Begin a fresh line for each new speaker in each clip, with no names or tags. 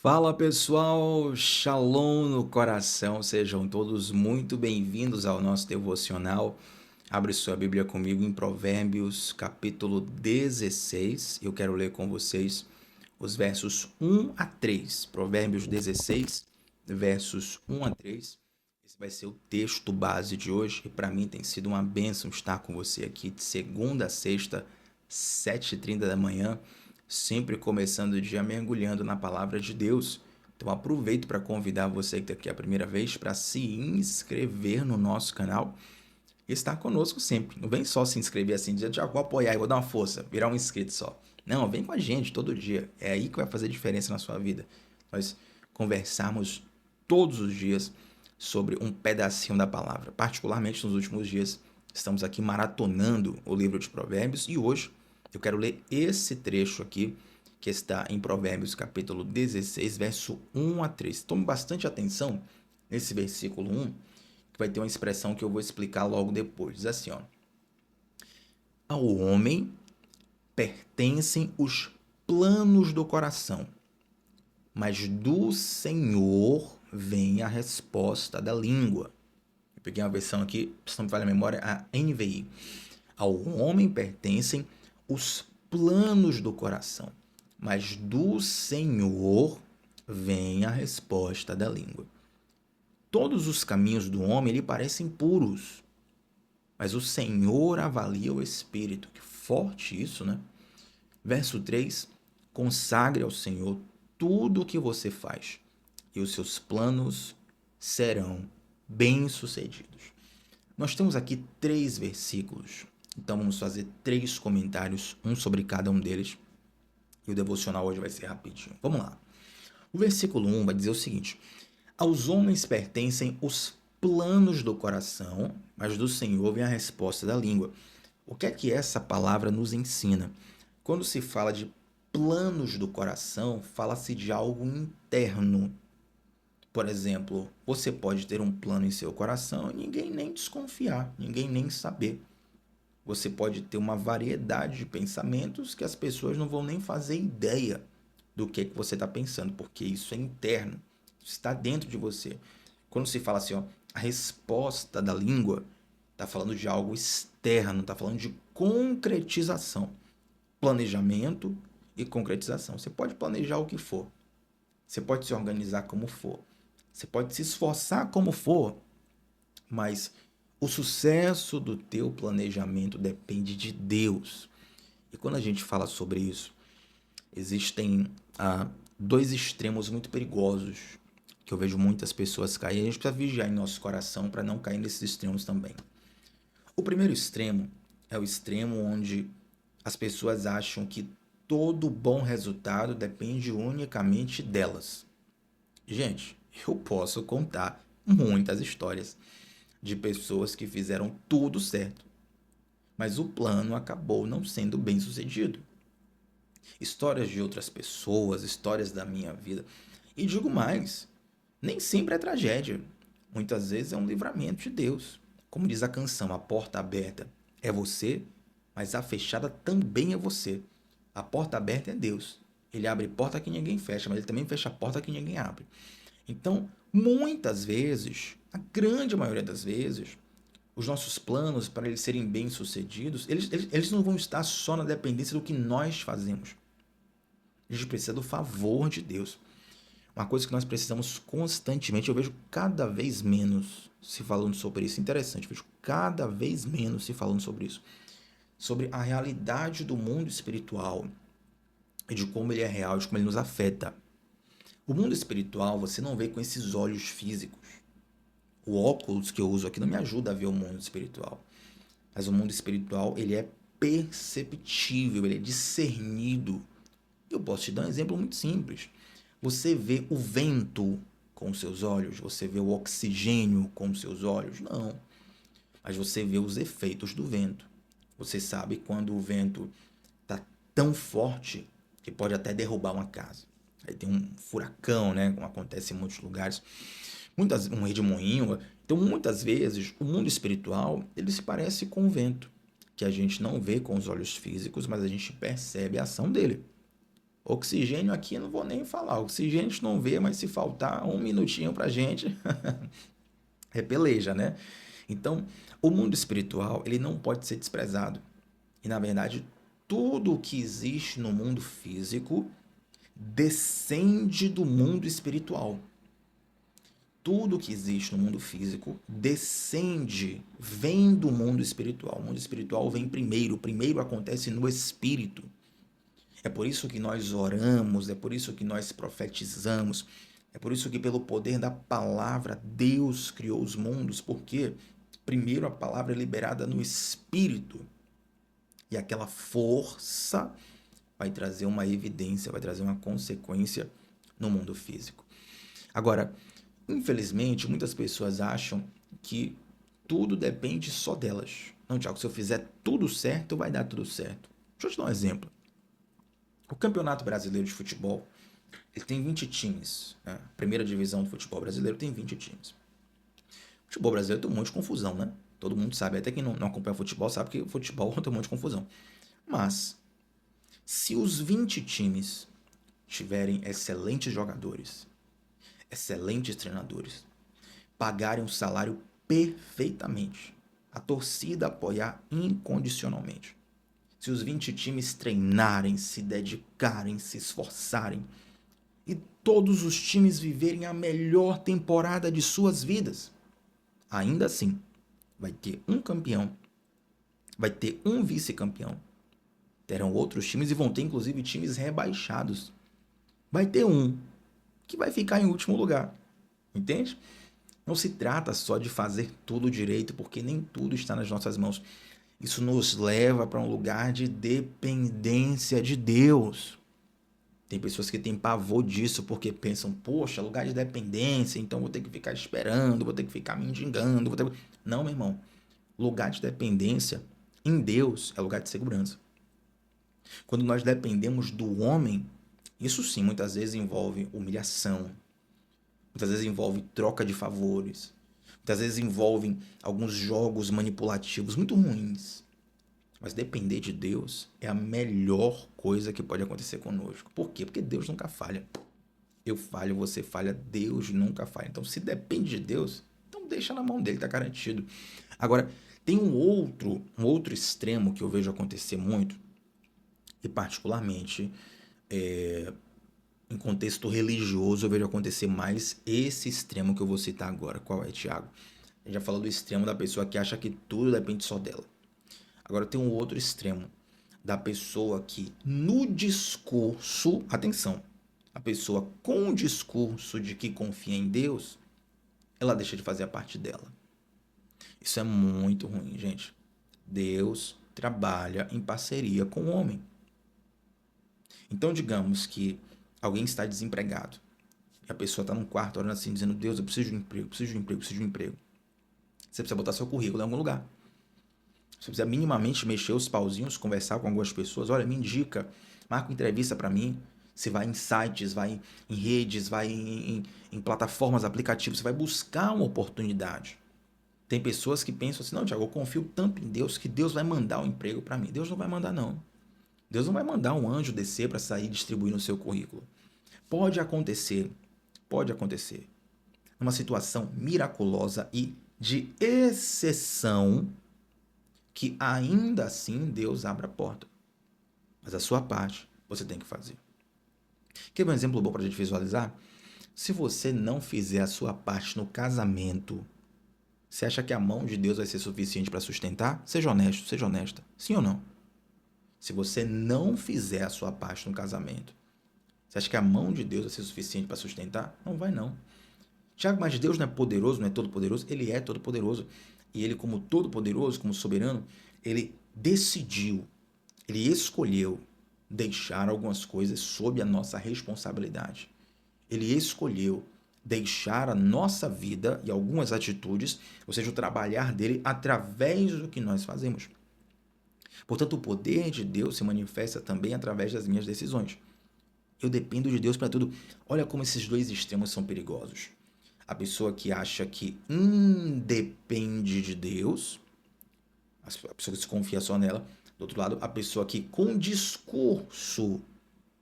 Fala pessoal, Shalom no coração, sejam todos muito bem-vindos ao nosso devocional. Abre sua Bíblia comigo em Provérbios, capítulo 16. Eu quero ler com vocês os versos 1 a 3. Provérbios 16, versos 1 a 3. Esse vai ser o texto base de hoje e para mim tem sido uma bênção estar com você aqui de segunda a sexta, 7h30 da manhã, sempre começando o dia mergulhando na palavra de Deus. Então aproveito para convidar você que está aqui a primeira vez para se inscrever no nosso canal e estar conosco sempre. Não vem só se inscrever assim, dizer, já vou apoiar, vou dar uma força, virar um inscrito só. Não, vem com a gente todo dia. É aí que vai fazer diferença na sua vida. Nós conversarmos todos os dias sobre um pedacinho da palavra. Particularmente nos últimos dias, estamos aqui maratonando o livro de Provérbios e hoje eu quero ler esse trecho aqui, que está em Provérbios capítulo 16, verso 1 a 3. Tome bastante atenção nesse versículo 1, que vai ter uma expressão que eu vou explicar logo depois. Diz assim, ó: ao homem pertencem os planos do coração, mas do Senhor vem a resposta da língua. Eu peguei uma versão aqui, se não me falha a memória, a NVI. Ao homem pertencem os planos do coração, mas do Senhor vem a resposta da língua. Todos os caminhos do homem lhe parecem puros, mas o Senhor avalia o espírito. Que forte isso, né? Verso 3: consagre ao Senhor tudo o que você faz, e os seus planos serão bem-sucedidos. Nós temos aqui 3 versículos, então vamos fazer 3 comentários, um sobre cada um deles, e o devocional hoje vai ser rapidinho. Vamos lá. O versículo 1 vai dizer o seguinte: aos homens pertencem os planos do coração, mas do Senhor vem a resposta da língua. O que é que essa palavra nos ensina? Quando se fala de planos do coração, fala-se de algo interno. Por exemplo, você pode ter um plano em seu coração e ninguém nem desconfiar, ninguém nem saber. Você pode ter uma variedade de pensamentos que as pessoas não vão nem fazer ideia do que você está pensando, porque isso é interno, isso está dentro de você. Quando se fala assim, ó, a resposta da língua, está falando de algo externo, está falando de concretização, planejamento e concretização. Você pode planejar o que for, você pode se organizar como for, você pode se esforçar como for, mas o sucesso do teu planejamento depende de Deus. E quando a gente fala sobre isso, existem 2 extremos muito perigosos que eu vejo muitas pessoas caírem. A gente precisa vigiar em nosso coração para não cair nesses extremos também. O primeiro extremo é o extremo onde as pessoas acham que todo bom resultado depende unicamente delas. Gente, eu posso contar muitas histórias de pessoas que fizeram tudo certo, mas o plano acabou não sendo bem sucedido. Histórias de outras pessoas, histórias da minha vida. E digo mais, nem sempre é tragédia. Muitas vezes é um livramento de Deus. Como diz a canção, a porta aberta é você, mas a fechada também é você. A porta aberta é Deus. Ele abre porta que ninguém fecha, mas ele também fecha a porta que ninguém abre. Então, muitas vezes, a grande maioria das vezes, os nossos planos, para eles serem bem-sucedidos, eles não vão estar só na dependência do que nós fazemos. A gente precisa do favor de Deus. Uma coisa que nós precisamos constantemente, eu vejo cada vez menos se falando sobre isso. Interessante, eu vejo cada vez menos se falando sobre isso. Sobre a realidade do mundo espiritual e de como ele é real, de como ele nos afeta. O mundo espiritual você não vê com esses olhos físicos. O óculos que eu uso aqui não me ajuda a ver o mundo espiritual. Mas o mundo espiritual, ele é perceptível, ele é discernido. Eu posso te dar um exemplo muito simples. Você vê o vento com os seus olhos? Você vê o oxigênio com os seus olhos? Não. Mas você vê os efeitos do vento. Você sabe quando o vento está tão forte que pode até derrubar uma casa. Aí tem um furacão, né? Como acontece em muitos lugares. Um redemoinho. Então, muitas vezes, o mundo espiritual, ele se parece com o vento, que a gente não vê com os olhos físicos, mas a gente percebe a ação dele. Oxigênio aqui eu não vou nem falar. Oxigênio a gente não vê, mas se faltar um minutinho pra gente, é peleja, né? Então, o mundo espiritual, ele não pode ser desprezado. E, na verdade, tudo o que existe no mundo físico descende do mundo espiritual. Tudo que existe no mundo físico descende, vem do mundo espiritual. O mundo espiritual vem primeiro, primeiro acontece no espírito. É por isso que nós oramos, é por isso que nós profetizamos, é por isso que, pelo poder da palavra, Deus criou os mundos, porque primeiro a palavra é liberada no espírito e aquela força vai trazer uma evidência, vai trazer uma consequência no mundo físico. Agora, infelizmente, muitas pessoas acham que tudo depende só delas. Não, Tiago, se eu fizer tudo certo, vai dar tudo certo. Deixa eu te dar um exemplo. O Campeonato Brasileiro de Futebol, ele tem 20 times. Né? A primeira divisão do futebol brasileiro tem 20 times. O futebol brasileiro tem um monte de confusão, né? Todo mundo sabe, até quem não acompanha futebol sabe que o futebol tem um monte de confusão. Mas, se os 20 times tiverem excelentes jogadores, excelentes treinadores, pagarem o salário perfeitamente, a torcida apoiar incondicionalmente, se os 20 times treinarem, se dedicarem, se esforçarem e todos os times viverem a melhor temporada de suas vidas, ainda assim vai ter um campeão, vai ter um vice-campeão, terão outros times e vão ter inclusive times rebaixados. Vai ter um que vai ficar em último lugar, entende? Não se trata só de fazer tudo direito, porque nem tudo está nas nossas mãos. Isso nos leva para um lugar de dependência de Deus. Tem pessoas que têm pavor disso porque pensam, poxa, lugar de dependência, então vou ter que ficar esperando, vou ter que ficar mendigando. Não, meu irmão. Lugar de dependência em Deus é lugar de segurança. Quando nós dependemos do homem, isso sim muitas vezes envolve humilhação, muitas vezes envolve troca de favores, muitas vezes envolve alguns jogos manipulativos muito ruins. Mas depender de Deus é a melhor coisa que pode acontecer conosco. Por quê? Porque Deus nunca falha. Eu falho, você falha, Deus nunca falha. Então, se depende de Deus, então deixa na mão dele, tá garantido. Agora, tem um outro extremo que eu vejo acontecer muito, e particularmente em contexto religioso eu vejo acontecer mais esse extremo que eu vou citar agora. Qual é, Tiago? A gente já falou do extremo da pessoa que acha que tudo depende só dela. Agora tem um outro extremo da pessoa que no discurso, atenção, a pessoa com o discurso de que confia em Deus, ela deixa de fazer a parte dela. Isso é muito ruim, gente. Deus trabalha em parceria com o homem. Então, digamos que alguém está desempregado e a pessoa está num quarto orando assim, dizendo: Deus, eu preciso de um emprego, preciso de um emprego, preciso de um emprego. Você precisa botar seu currículo em algum lugar. Você precisa minimamente mexer os pauzinhos, conversar com algumas pessoas. Olha, me indica, marca uma entrevista para mim. Você vai em sites, vai em redes, vai em plataformas, aplicativos. Você vai buscar uma oportunidade. Tem pessoas que pensam assim: não, Tiago, eu confio tanto em Deus que Deus vai mandar um emprego para mim. Deus não vai mandar, não. Deus não vai mandar um anjo descer para sair distribuindo o seu currículo. Pode acontecer. Numa situação miraculosa e de exceção, que ainda assim Deus abre a porta. Mas a sua parte você tem que fazer. Quer ver um exemplo bom para a gente visualizar? Se você não fizer a sua parte no casamento, você acha que a mão de Deus vai ser suficiente para sustentar? Seja honesto, seja honesta. Sim ou não? Se você não fizer a sua parte no casamento, você acha que a mão de Deus vai ser suficiente para sustentar? Não vai não. Tiago, mas Deus não é poderoso, não é todo-poderoso? Ele é todo-poderoso. E ele, como todo-poderoso, como soberano, ele decidiu, ele escolheu deixar algumas coisas sob a nossa responsabilidade. Ele escolheu deixar a nossa vida e algumas atitudes, ou seja, o trabalhar dele através do que nós fazemos. Portanto, o poder de Deus se manifesta também através das minhas decisões. Eu dependo de Deus para tudo. Olha como esses dois extremos são perigosos. A pessoa que acha que independe de Deus, a pessoa que se confia só nela. Do outro lado, a pessoa que com discurso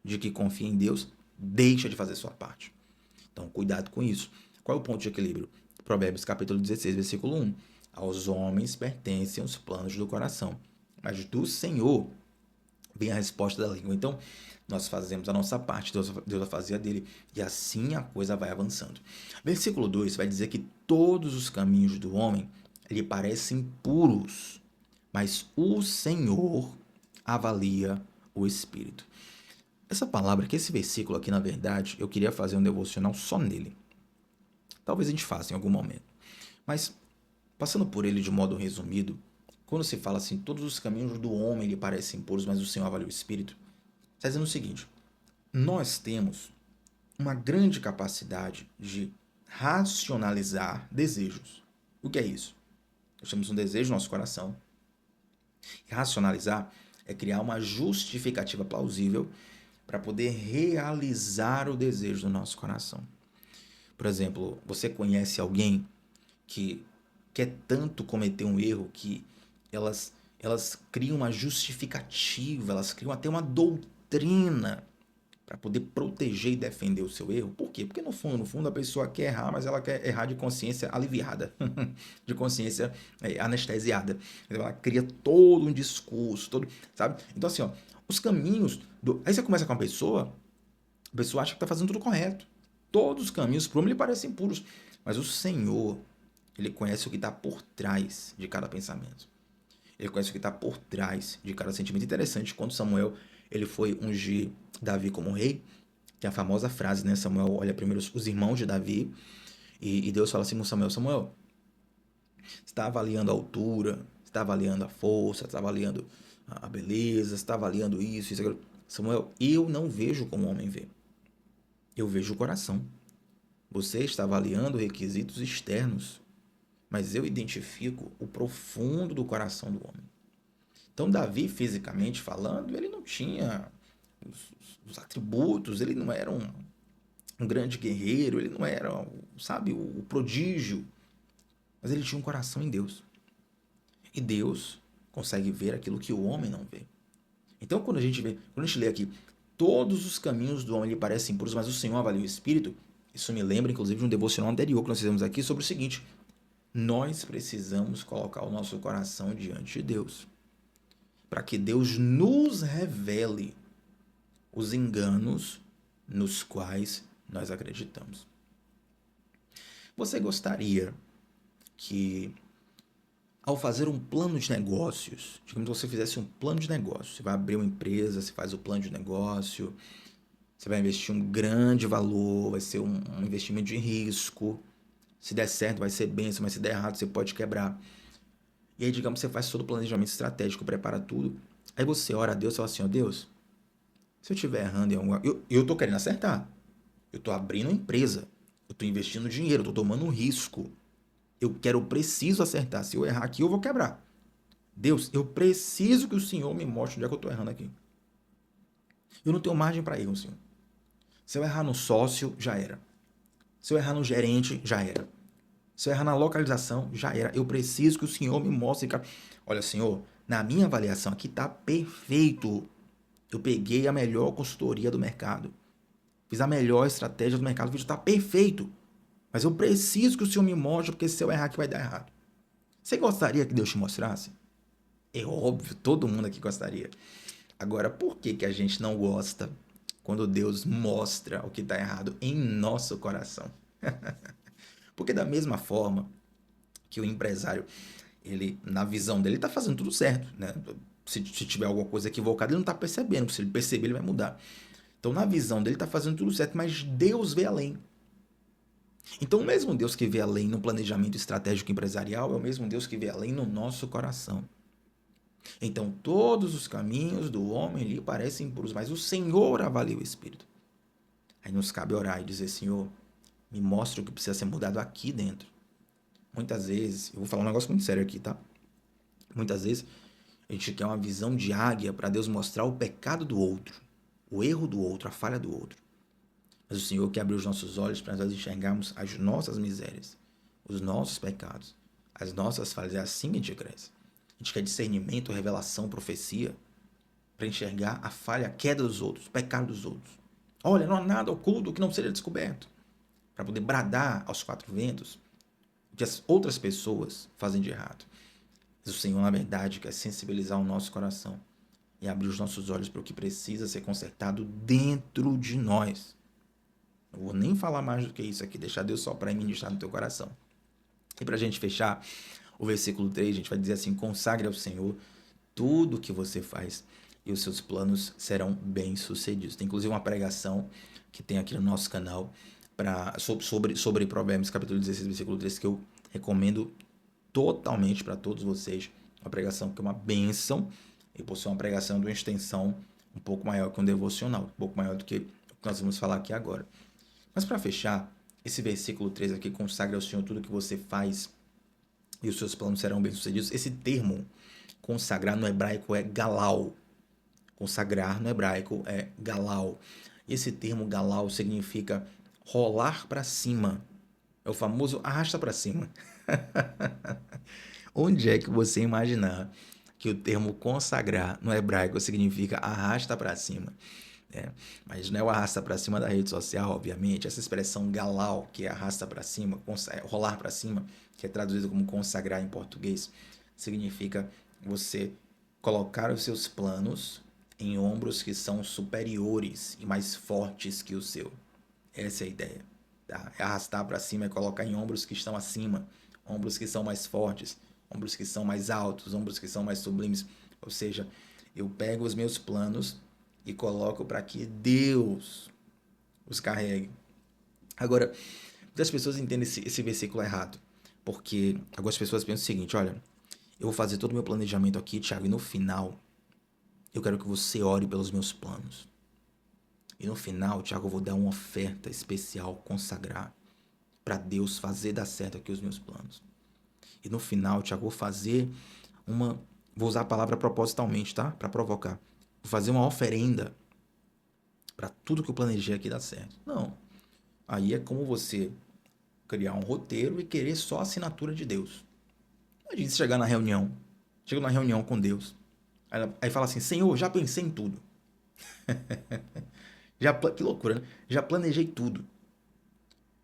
de que confia em Deus, deixa de fazer sua parte. Então, cuidado com isso. Qual é o ponto de equilíbrio? Provérbios capítulo 16, versículo 1. Aos homens pertencem os planos do coração, mas do Senhor vem a resposta da língua. Então, nós fazemos a nossa parte, Deus vai fazer a dele, e assim a coisa vai avançando. Versículo 2 vai dizer que todos os caminhos do homem lhe parecem puros, mas o Senhor avalia o espírito. Essa palavra aqui, esse versículo aqui, na verdade, eu queria fazer um devocional só nele. Talvez a gente faça em algum momento. Mas, passando por ele de modo resumido, quando se fala assim, todos os caminhos do homem lhe parecem puros, mas o Senhor avalia o espírito, está dizendo o seguinte: nós temos uma grande capacidade de racionalizar desejos. O que é isso? Nós temos um desejo no nosso coração. E racionalizar é criar uma justificativa plausível para poder realizar o desejo do nosso coração. Por exemplo, você conhece alguém que quer tanto cometer um erro que elas criam uma justificativa, elas criam até uma doutrina para poder proteger e defender o seu erro. Por quê? Porque no fundo a pessoa quer errar, mas ela quer errar de consciência aliviada, de consciência anestesiada. Então ela cria todo um discurso, sabe? Então assim, ó, os caminhos aí você conversa com uma pessoa, a pessoa acha que está fazendo tudo correto. Todos os caminhos para o homem lhe parecem puros, mas o Senhor, ele conhece o que está por trás de cada pensamento. Ele conhece o que está por trás de cada sentimento. Interessante, quando Samuel ele foi ungir Davi como rei, tem a famosa frase, né? Samuel olha primeiro os irmãos de Davi e Deus fala assim com Samuel: Samuel, você está avaliando a altura, você está avaliando a força, você está avaliando a beleza, você está avaliando isso, aquilo. Samuel, eu não vejo como o homem vê. Eu vejo o coração. Você está avaliando requisitos externos, mas eu identifico o profundo do coração do homem. Então, Davi, fisicamente falando, ele não tinha os atributos, ele não era um grande guerreiro, ele não era, sabe, o prodígio, mas ele tinha um coração em Deus. E Deus consegue ver aquilo que o homem não vê. Então, quando a gente lê aqui, todos os caminhos do homem lhe parecem puros, mas o Senhor avalia o espírito, isso me lembra, inclusive, de um devocional anterior que nós fizemos aqui sobre o seguinte: nós precisamos colocar o nosso coração diante de Deus, para que Deus nos revele os enganos nos quais nós acreditamos. Você gostaria que, ao fazer um plano de negócios, digamos que você fizesse um plano de negócio, você vai abrir uma empresa, você faz o plano de negócio, você vai investir um grande valor, vai ser um investimento de risco, se der certo vai ser bênção, mas se der errado você pode quebrar. E aí, digamos, você faz todo o planejamento estratégico, prepara tudo, aí você ora a Deus e fala assim: ó Deus, se eu estiver errando em alguma coisa, eu tô querendo acertar, eu tô abrindo uma empresa, eu tô investindo dinheiro, eu tô tomando um risco, eu preciso acertar, se eu errar aqui eu vou quebrar. Deus, eu preciso que o Senhor me mostre onde é que eu tô errando aqui. Eu não tenho margem para erro, Senhor. Se eu errar no sócio, já era. Se eu errar no gerente, já era. Se eu errar na localização, já era. Eu preciso que o Senhor me mostre. Olha, Senhor, na minha avaliação aqui tá perfeito. Eu peguei a melhor consultoria do mercado. Fiz a melhor estratégia do mercado. O vídeo está perfeito. Mas eu preciso que o Senhor me mostre, porque se eu errar aqui vai dar errado. Você gostaria que Deus te mostrasse? É óbvio, todo mundo aqui gostaria. Agora, por que a gente não gosta quando Deus mostra o que está errado em nosso coração? Porque da mesma forma que o empresário, ele, na visão dele, está fazendo tudo certo, né? Se tiver alguma coisa equivocada, ele não está percebendo. Se ele perceber, ele vai mudar. Então, na visão dele, está fazendo tudo certo, mas Deus vê além. Então, o mesmo Deus que vê além no planejamento estratégico empresarial é o mesmo Deus que vê além no nosso coração. Então, todos os caminhos do homem lhe parecem puros, mas o Senhor avalia o espírito. Aí nos cabe orar e dizer: Senhor, me mostra o que precisa ser mudado aqui dentro. Muitas vezes, eu vou falar um negócio muito sério aqui, tá? Muitas vezes, a gente quer uma visão de águia para Deus mostrar o pecado do outro, o erro do outro, a falha do outro. Mas o Senhor quer abrir os nossos olhos para nós enxergarmos as nossas misérias, os nossos pecados, as nossas falhas. É assim que a gente cresce. A gente quer discernimento, revelação, profecia. para enxergar a falha, a queda dos outros, o pecado dos outros. Olha, não há nada oculto que não seja descoberto. Para poder bradar aos quatro ventos o que as outras pessoas fazem de errado. Mas o Senhor, na verdade, quer sensibilizar o nosso coração e abrir os nossos olhos para o que precisa ser consertado dentro de nós. Não vou nem falar mais do que isso aqui, deixar Deus só para ministrar no teu coração. E para a gente fechar o versículo 3, a gente vai dizer assim: consagre ao Senhor tudo o que você faz e os seus planos serão bem-sucedidos. Tem inclusive uma pregação que tem aqui no nosso canal sobre Provérbios, capítulo 16, versículo 3, que eu recomendo totalmente para todos vocês. Uma pregação que é uma bênção e por ser uma pregação de uma extensão um pouco maior que um devocional, um pouco maior do que o que nós vamos falar aqui agora. Mas para fechar, esse versículo 3 aqui, consagre ao Senhor tudo que você faz e os seus planos serão bem-sucedidos. Esse termo, consagrar no hebraico é galal. Consagrar no hebraico é galal. Esse termo galal significa rolar para cima. É o famoso arrasta para cima. Onde é que você imaginar que o termo consagrar no hebraico significa arrasta para cima? Mas não é o arrasta para cima da rede social, obviamente. Essa expressão galal, que é arrasta para cima, rolar para cima, que é traduzido como consagrar em português, significa você colocar os seus planos em ombros que são superiores e mais fortes que o seu. Essa é a ideia. Tá? Arrastar para cima é colocar em ombros que estão acima, ombros que são mais fortes, ombros que são mais altos, ombros que são mais sublimes. Ou seja, eu pego os meus planos e coloco para que Deus os carregue. Agora, muitas pessoas entendem esse versículo errado, porque algumas pessoas pensam o seguinte: olha, eu vou fazer todo o meu planejamento aqui, Thiago, e no final eu quero que você ore pelos meus planos. E no final, Thiago, eu vou dar uma oferta especial, consagrar, para Deus fazer dar certo aqui os meus planos. E no final, Thiago, eu vou fazer uma... Vou usar a palavra propositalmente, tá? Para provocar. Vou fazer uma oferenda para tudo que eu planejei aqui dar certo. Não. Aí é como você criar um roteiro e querer só a assinatura de Deus. Imagina você chegar na reunião. Chega na reunião com Deus. Aí fala assim: Senhor, já pensei em tudo. Que loucura, né? Já planejei tudo.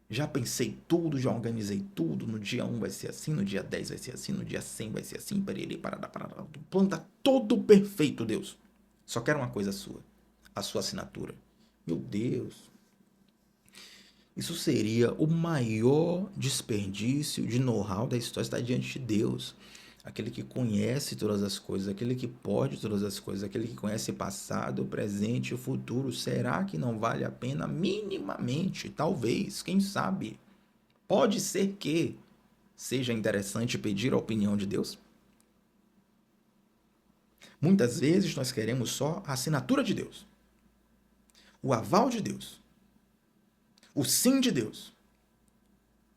Já pensei tudo, já organizei tudo. No dia 1 vai ser assim, no dia 10 vai ser assim, no dia 100 vai ser assim. Perere, parará, parará. O plano tá todo perfeito, Deus. Só quero uma coisa sua: a sua assinatura. Meu Deus. Isso seria o maior desperdício de know-how da história, estar diante de Deus. Aquele que conhece todas as coisas, aquele que pode todas as coisas, aquele que conhece passado, presente e futuro. Será que não vale a pena minimamente? Talvez, quem sabe? Pode ser que seja interessante pedir a opinião de Deus. Muitas vezes nós queremos só a assinatura de Deus, o aval de Deus, o sim de Deus.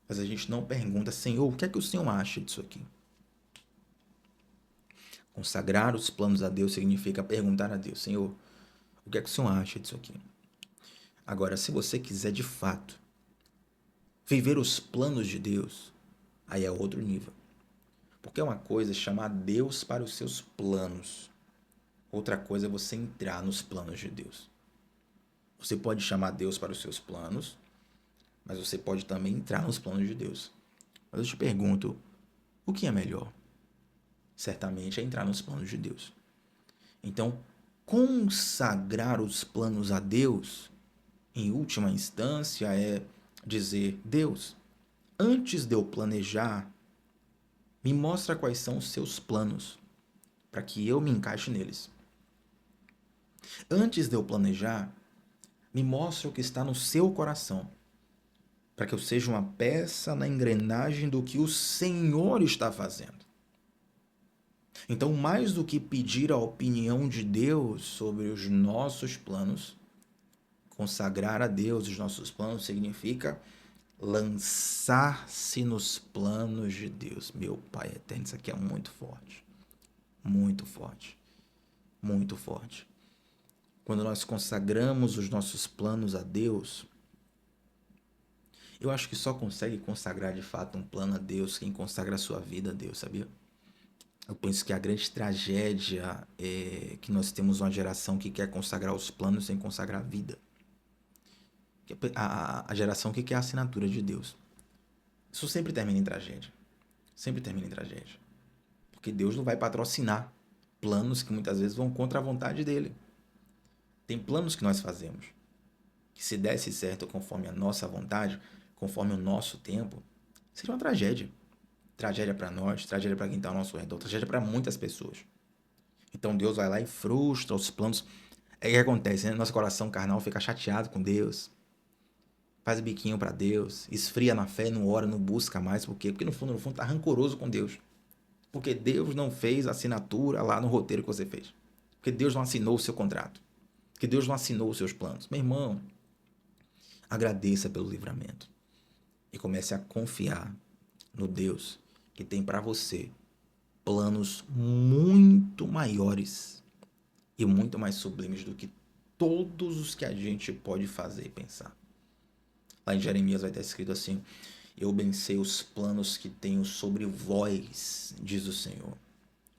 Mas a gente não pergunta: Senhor, o que é que o Senhor acha disso aqui? Consagrar os planos a Deus significa perguntar a Deus: Senhor, o que é que o Senhor acha disso aqui? Agora, se você quiser de fato viver os planos de Deus, aí é outro nível. Porque uma coisa é chamar Deus para os seus planos. Outra coisa é você entrar nos planos de Deus. Você pode chamar Deus para os seus planos, mas você pode também entrar nos planos de Deus. Mas eu te pergunto, o que é melhor? Certamente é entrar nos planos de Deus. Então, consagrar os planos a Deus, em última instância, é dizer: Deus, antes de eu planejar, me mostra quais são os seus planos, para que eu me encaixe neles. Antes de eu planejar, me mostra o que está no seu coração, para que eu seja uma peça na engrenagem do que o Senhor está fazendo. Então, mais do que pedir a opinião de Deus sobre os nossos planos, consagrar a Deus os nossos planos significa lançar-se nos planos de Deus. Meu Pai eterno, isso aqui é muito forte. Muito forte. Muito forte. Quando nós consagramos os nossos planos a Deus, eu acho que só consegue consagrar de fato um plano a Deus quem consagra a sua vida a Deus, sabia? Eu penso que a grande tragédia é que nós temos uma geração que quer consagrar os planos sem consagrar a vida. A geração que quer a assinatura de Deus. Isso sempre termina em tragédia. Sempre termina em tragédia. Porque Deus não vai patrocinar planos que muitas vezes vão contra a vontade dele. Tem planos que nós fazemos que, se desse certo conforme a nossa vontade, conforme o nosso tempo, seria uma tragédia. Tragédia para nós, tragédia para quem está ao nosso redor, tragédia para muitas pessoas. Então Deus vai lá e frustra os planos. É o que acontece, né? Nosso coração carnal fica chateado com Deus, faz biquinho para Deus, esfria na fé, não ora, não busca mais. Por quê? Porque no fundo tá rancoroso com Deus. Porque Deus não fez a assinatura lá no roteiro que você fez. Porque Deus não assinou o seu contrato. Porque Deus não assinou os seus planos. Meu irmão, agradeça pelo livramento e comece a confiar no Deus que tem para você planos muito maiores e muito mais sublimes do que todos os que a gente pode fazer e pensar. Lá em Jeremias vai estar escrito assim: eu bem sei os planos que tenho sobre vós, diz o Senhor.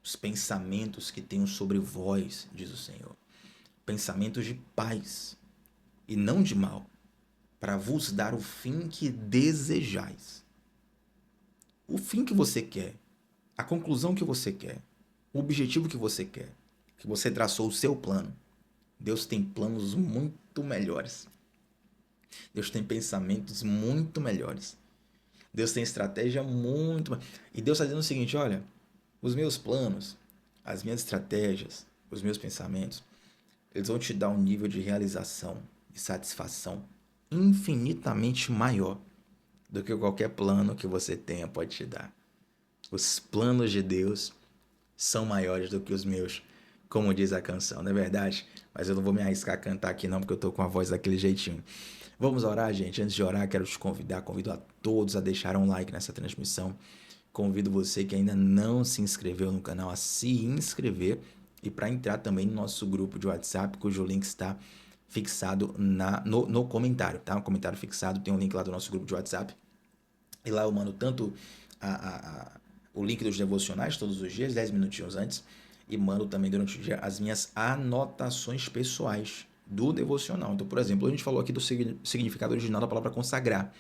Os pensamentos que tenho sobre vós, diz o Senhor. Pensamentos de paz e não de mal, para vos dar o fim que desejais. O fim que você quer, a conclusão que você quer, o objetivo que você quer, que você traçou o seu plano. Deus tem planos muito melhores. Deus tem pensamentos muito melhores. Deus tem estratégia muito. E Deus está dizendo o seguinte: olha, os meus planos, as minhas estratégias, os meus pensamentos, eles vão te dar um nível de realização e satisfação infinitamente maior do que qualquer plano que você tenha pode te dar. Os planos de Deus são maiores do que os meus, como diz a canção, não é verdade? Mas eu não vou me arriscar a cantar aqui não, porque eu tô com a voz daquele jeitinho. Vamos orar, gente? Antes de orar, quero te convidar, convido a todos a deixar um like nessa transmissão. Convido você que ainda não se inscreveu no canal a se inscrever e para entrar também no nosso grupo de WhatsApp, cujo link está fixado no comentário, tá? No comentário fixado tem um link lá do nosso grupo de WhatsApp. E lá eu mando tanto o link dos devocionais todos os dias, 10 minutinhos antes, e mando também durante o dia as minhas anotações pessoais do devocional. Então, por exemplo, a gente falou aqui do significado original da palavra consagrar.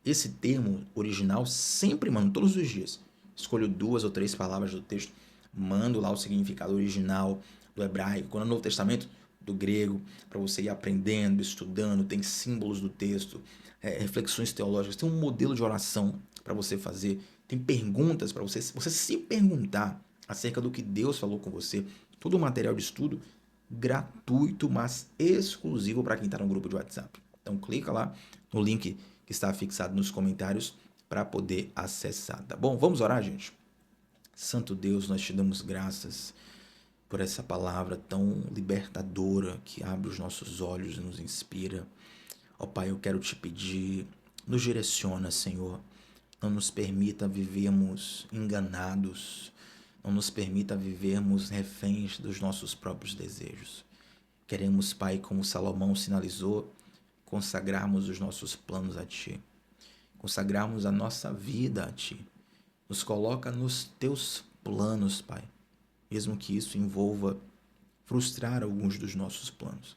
Esse termo original sempre mando, todos os dias. Escolho 2 ou 3 palavras do texto, mando lá o significado original do hebraico. Quando é no Novo Testamento, do grego, para você ir aprendendo, estudando, tem símbolos do texto, reflexões teológicas, tem um modelo de oração para você fazer, tem perguntas para você se perguntar acerca do que Deus falou com você, todo o material de estudo gratuito, mas exclusivo para quem está no grupo de WhatsApp. Então clica lá no link que está fixado nos comentários para poder acessar, tá bom? Vamos orar, gente? Santo Deus, nós te damos graças por essa palavra tão libertadora que abre os nossos olhos e nos inspira. Ó Pai, eu quero te pedir, nos direciona, Senhor. Não nos permita vivermos enganados, não nos permita vivermos reféns dos nossos próprios desejos. Queremos, Pai, como Salomão sinalizou, consagrarmos os nossos planos a Ti, consagrarmos a nossa vida a Ti. Nos coloca nos Teus planos, Pai, mesmo que isso envolva frustrar alguns dos nossos planos.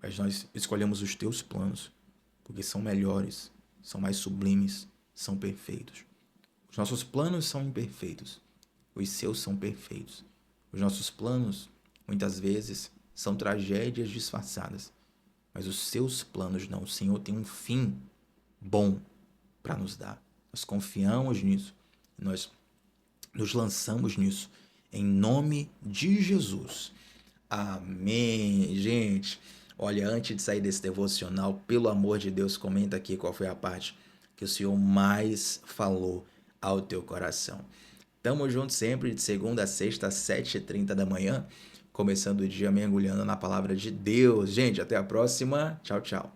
Mas nós escolhemos os Teus planos, porque são melhores, são mais sublimes, são perfeitos. Os nossos planos são imperfeitos, os seus são perfeitos. Os nossos planos, muitas vezes, são tragédias disfarçadas, mas os seus planos não. O Senhor tem um fim bom para nos dar. Nós confiamos nisso, nós nos lançamos nisso, em nome de Jesus. Amém, gente. Olha, antes de sair desse devocional, pelo amor de Deus, comenta aqui qual foi a parte que o Senhor mais falou ao teu coração. Tamo junto sempre, de segunda a sexta, às 7h30 da manhã, começando o dia mergulhando na palavra de Deus. Gente, até a próxima. Tchau, tchau.